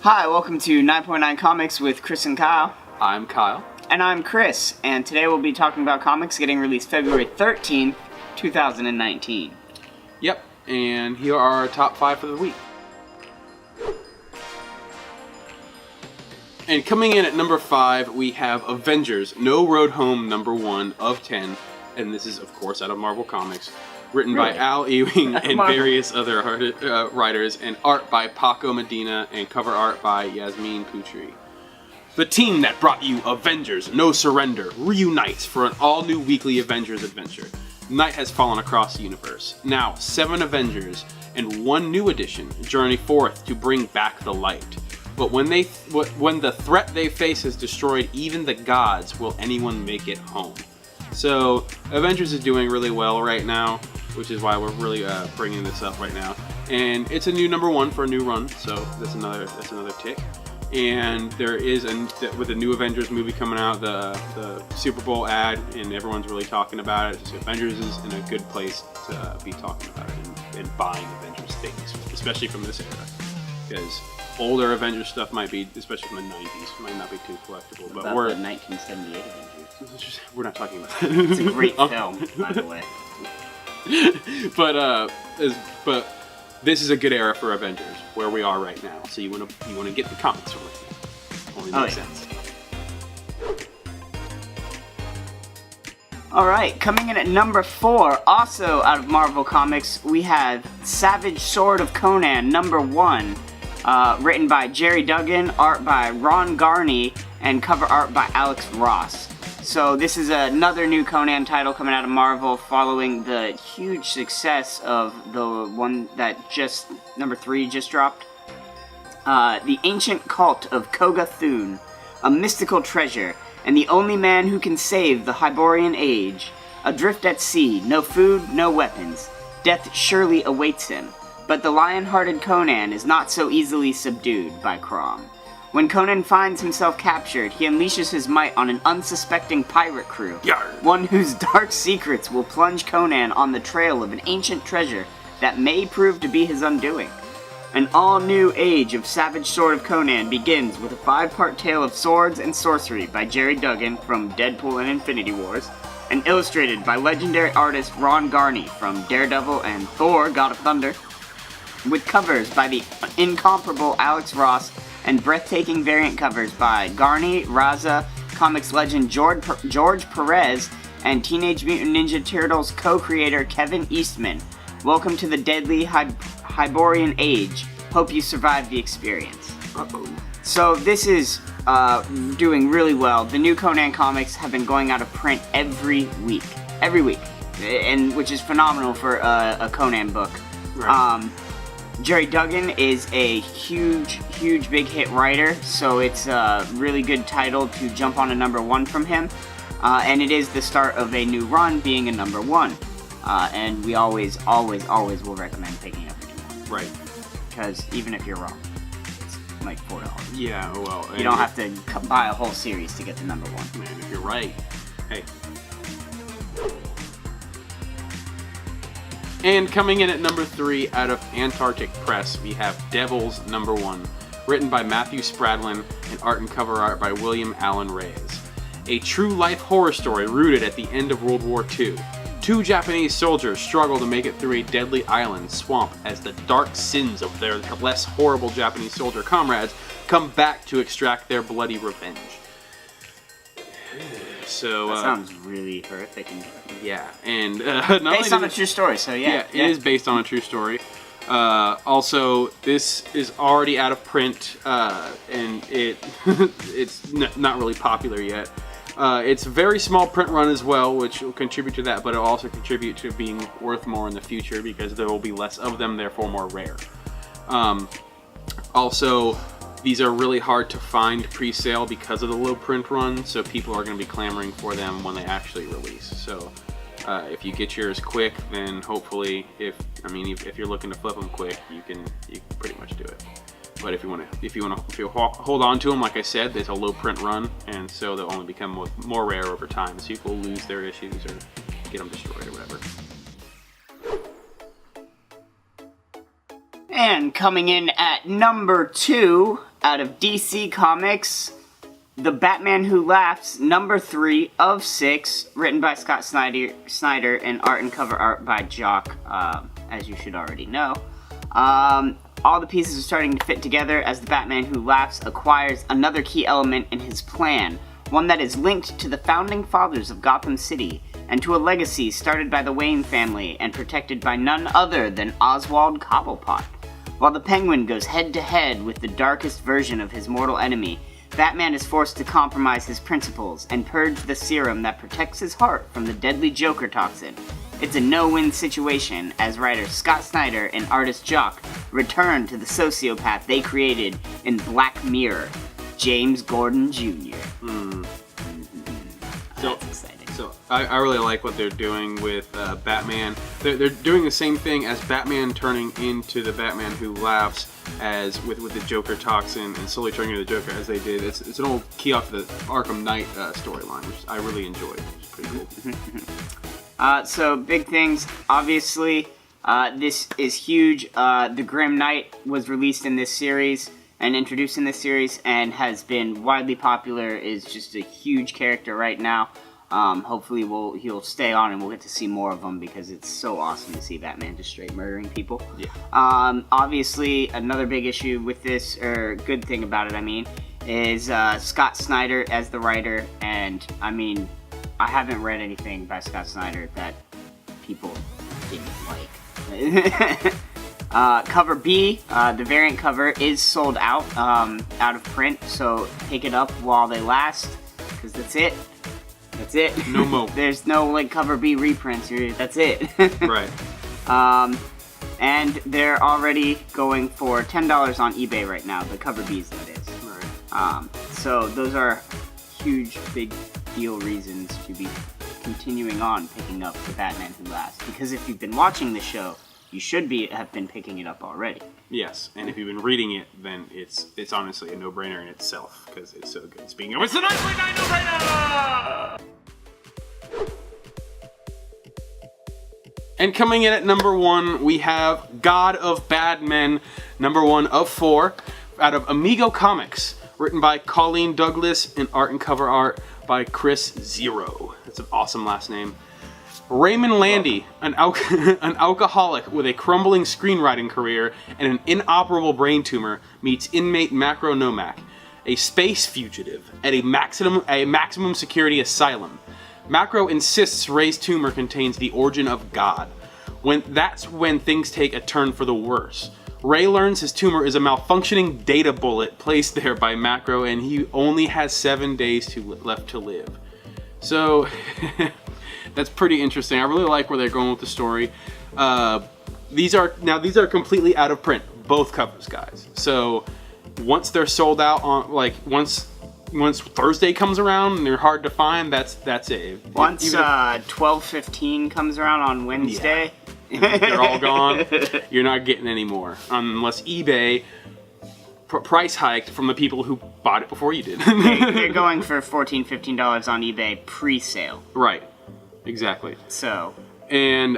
Hi, welcome to 9.9 Comics with Chris and Kyle. I'm Kyle. And I'm Chris, and today we'll be talking about comics getting released February 13th, 2019. Yep, and here are our top 5 for the week. And coming in at number 5, we have Avengers No Road Home #1 of 10, and this is, of course, out of Marvel Comics. Written by Al Ewing and various other writers, and art by Paco Medina, and cover art by Yasmin Putri. The team that brought you Avengers No Surrender reunites for an all-new weekly Avengers adventure. Night has fallen across the universe. Now, 7 Avengers and 1 new addition journey forth to bring back the light. But when the threat they face has destroyed even the gods, will anyone make it home? So, Avengers is doing really well right now, which is why we're really bringing this up right now. And it's a new #1 for a new run, so that's another tick. And there is, with the new Avengers movie coming out, the Super Bowl ad, and everyone's really talking about it. So Avengers is in a good place to be talking about it and buying Avengers things, especially from this era. Because older Avengers stuff might be, especially from the 90s, might not be too collectible. But we're the 1978 Avengers. We're not talking about that. It's a great film, by the way. But this is a good era for Avengers, where we are right now. So you want to get the comics from it. Only makes sense. All right, coming in at number 4, also out of Marvel Comics, we have Savage Sword of Conan #1, written by Jerry Duggan, art by Ron Garney, and cover art by Alex Ross. So this is another new Conan title coming out of Marvel, following the huge success of the one that #3 just dropped. The Ancient Cult of Koga Thun, a mystical treasure, and the only man who can save the Hyborian Age. Adrift at sea, no food, no weapons. Death surely awaits him. But the lion-hearted Conan is not so easily subdued by Crom. When Conan finds himself captured, he unleashes his might on an unsuspecting pirate crew. One whose dark secrets will plunge Conan on the trail of an ancient treasure that may prove to be his undoing. An all-new age of Savage Sword of Conan begins with a 5-part tale of swords and sorcery by Jerry Duggan from Deadpool and Infinity Wars, and illustrated by legendary artist Ron Garney from Daredevil and Thor: God of Thunder, with covers by the incomparable Alex Ross and breathtaking variant covers by Garney, Raza, comics legend George Perez, and Teenage Mutant Ninja Turtles co-creator Kevin Eastman. Welcome to the deadly Hyborian Age. Hope you survive the experience. So this is doing really well. The new Conan comics have been going out of print every week, and which is phenomenal for a Conan book. Right. Jerry Duggan is a huge big hit writer, so it's a really good title to jump on a #1 from him. And it is the start of a new run, being a #1. And we always will recommend picking up a new one. Right. Because even if you're wrong, it's like $4. Yeah, well. You don't have to buy a whole series to get the #1. Man, if you're right, hey. And coming in at number 3 out of Antarctic Press, we have Devils #1, written by Matthew Spradlin and art and cover art by William Allen Reyes. A true-life horror story rooted at the end of World War II. 2 Japanese soldiers struggle to make it through a deadly island swamp as the dark sins of their less horrible Japanese soldier comrades come back to extract their bloody revenge. So that sounds really horrific. Yeah, and based on a true story. So yeah, it is based on a true story. Also, this is already out of print, and it's not really popular yet. It's a very small print run as well, which will contribute to that, but it'll also contribute to being worth more in the future because there will be less of them, therefore more rare. Also, these are really hard to find pre-sale because of the low print run, so people are going to be clamoring for them when they actually release. So if you get yours quick, then hopefully, if you're looking to flip them quick, you can pretty much do it. But if you hold on to them, like I said, it's a low print run, and so they'll only become more rare over time. So people lose their issues or get them destroyed or whatever. And coming in at number 2 out of DC Comics, The Batman Who Laughs, number 3 of 6, written by Scott Snyder and art and cover art by Jock, as you should already know. All the pieces are starting to fit together as the Batman Who Laughs acquires another key element in his plan, one that is linked to the founding fathers of Gotham City, and to a legacy started by the Wayne family and protected by none other than Oswald Cobblepot. While the Penguin goes head-to-head with the darkest version of his mortal enemy, Batman is forced to compromise his principles and purge the serum that protects his heart from the deadly Joker toxin. It's a no-win situation as writer Scott Snyder and artist Jock return to the sociopath they created in Black Mirror, James Gordon Jr. That's exciting. So I really like what they're doing with Batman. They're doing the same thing as Batman turning into the Batman Who Laughs, as with the Joker toxin and slowly turning into the Joker as they did. It's an old key off the Arkham Knight storyline, which I really enjoyed. It's pretty cool. So big things, obviously. This is huge. The Grim Knight was released in this series and introduced in this series and has been widely popular, is just a huge character right now. Hopefully he'll stay on and we'll get to see more of him because it's so awesome to see Batman just straight murdering people. Yeah. Obviously, another big issue with this, or good thing about it, I mean, is Scott Snyder as the writer. And, I mean, I haven't read anything by Scott Snyder that people didn't like. Cover B, the variant cover, is sold out of print, so pick it up while they last, because that's it. That's it. No more. There's no, like, Cover B reprints. That's it. Right. And they're already going for $10 on eBay right now, the Cover B's, that is. Right. So those are huge, big deal reasons to be continuing on picking up the Batman Who Laughs. Because if you've been watching the show, you should have been picking it up already. Yes, and if you've been reading it, then it's honestly a no-brainer in itself, because it's so good. Speaking of, it's the 9.9 no-brainer! And coming in at number 1, we have God of Bad Men, number 1 of 4, out of Amigo Comics, written by Colleen Douglas and art and cover art by Chris Zero. That's an awesome last name. Raymond Landy, an alcoholic with a crumbling screenwriting career and an inoperable brain tumor, meets inmate Macro Nomak, a space fugitive, at a maximum security asylum. Macro insists Ray's tumor contains the origin of God. That's when things take a turn for the worse. Ray learns his tumor is a malfunctioning data bullet placed there by Macro, and he only has 7 days left to live. So... That's pretty interesting. I really like where they're going with the story. These are completely out of print, both covers, guys. So once they're sold out on, like, once Thursday comes around and they're hard to find, that's it. Once 12/15 comes around on Wednesday, yeah, they're all gone. You're not getting any more unless eBay price hiked from the people who bought it before you did. They're going for $14-15 on eBay pre-sale. Right. Exactly. So. And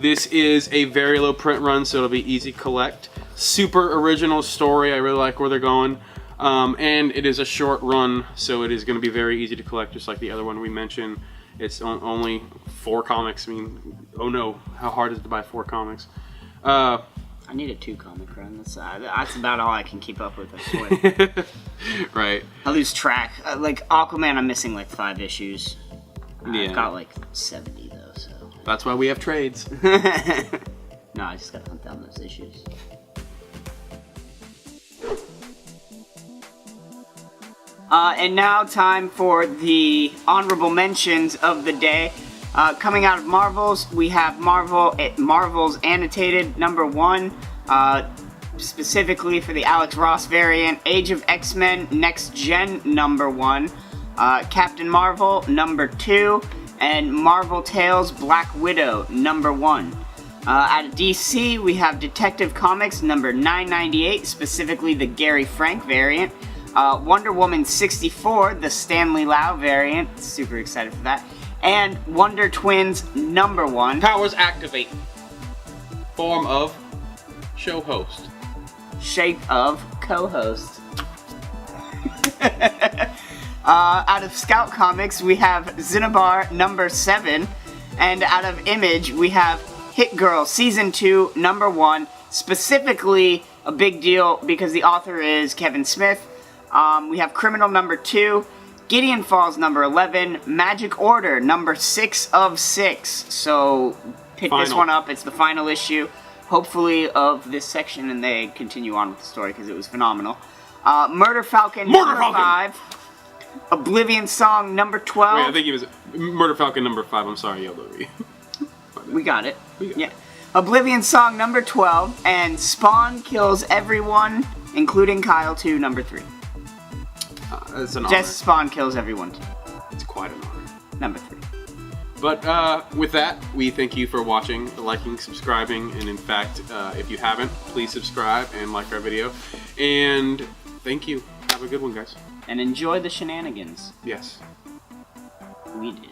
this is a very low print run, so it'll be easy to collect. Super original story. I really like where they're going. And it is a short run, so it is going to be very easy to collect, just like the other one we mentioned. It's only 4 comics. I mean, oh no, how hard is it to buy 4 comics? I need a 2-comic run. That's about all I can keep up with, I swear. Right. I lose track. Like, Aquaman, I'm missing like 5 issues. Yeah. I've got like 70 though, so. That's why we have trades. No, I just gotta hunt down those issues. And now time for the honorable mentions of the day. Coming out of Marvel's, we have Marvel's Annotated number 1, specifically for the Alex Ross variant, Age of X-Men Next Gen number 1. Captain Marvel, number 2, and Marvel Tales Black Widow, number 1. Out of DC, we have Detective Comics, number 998, specifically the Gary Frank variant. Wonder Woman 64, the Stanley Lau variant, super excited for that. And Wonder Twins, number 1. Powers activate. Form of show host. Shape of co-host. Out of Scout Comics, we have Xenobar number 7. And out of Image, we have Hit Girl Season 2, number 1. Specifically, a big deal because the author is Kevin Smith. We have Criminal number 2. Gideon Falls number 11. Magic Order number 6 of 6. So, pick this one up. It's the final issue, hopefully, of this section, and they continue on with the story because it was phenomenal. Murder Falcon number 5. Oblivion Song number 12. Wait, I think it was Murder Falcon number 5. I'm sorry, Yellow. We got it. Yeah. Oblivion Song number 12. And Spawn Kills Everyone, including Kyle 2, number 3. It's an honor. Just Spawn Kills Everyone 2. It's quite an honor. Number 3. But with that, we thank you for watching, liking, subscribing, and in fact, if you haven't, please subscribe and like our video. And thank you. Have a good one, guys. And enjoy the shenanigans. Yes. We did.